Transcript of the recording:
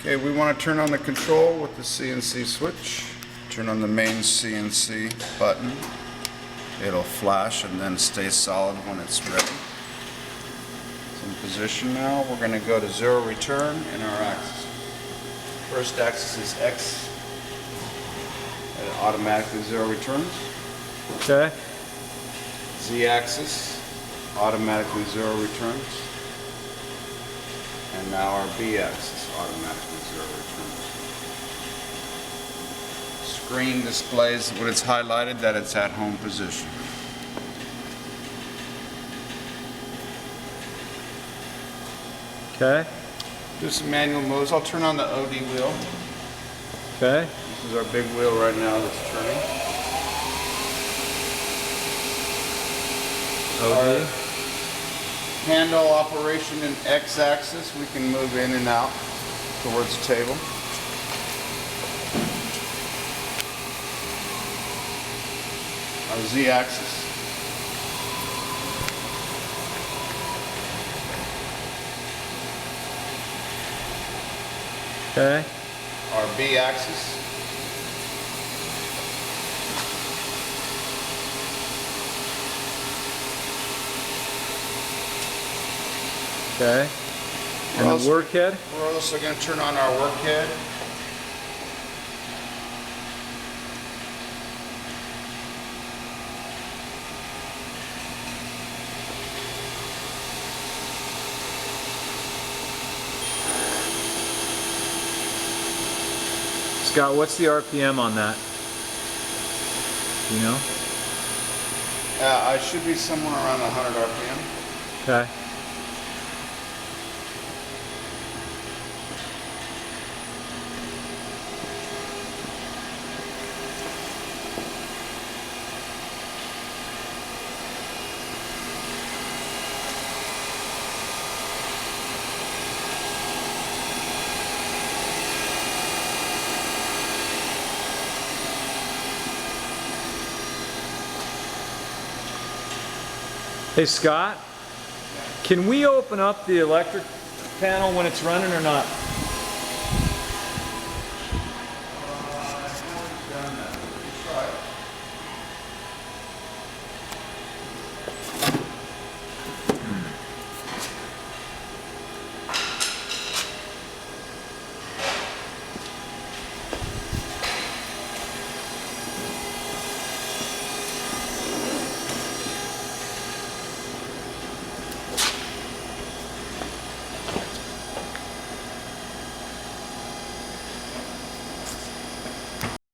Okay, we want to turn on the control with the CNC switch. Turn on the main CNC button. It'll flash and then stay solid when it's ready. It's in position now. We're going to go to zero return in our axis. First axis is X. It automatically zero returns. Okay. Z-axis, automatically zero returns. And now our B-axis, automatically zero returns. Screen displays when it's highlighted that it's at home position. Okay. Do some manual moves. I'll turn on the OD wheel. Okay. This is our big wheel right now that's turning. OD. Handle operation in X-axis, we can move in and out towards the table. Our Z-axis. Okay. Our B-axis. Okay. And the work head? We're also going to turn on our work head. Scott, what's the RPM on that? Do you know? I should be somewhere around 100 RPM. Okay. Hey Scott, can we open up the electric panel when it's running or not?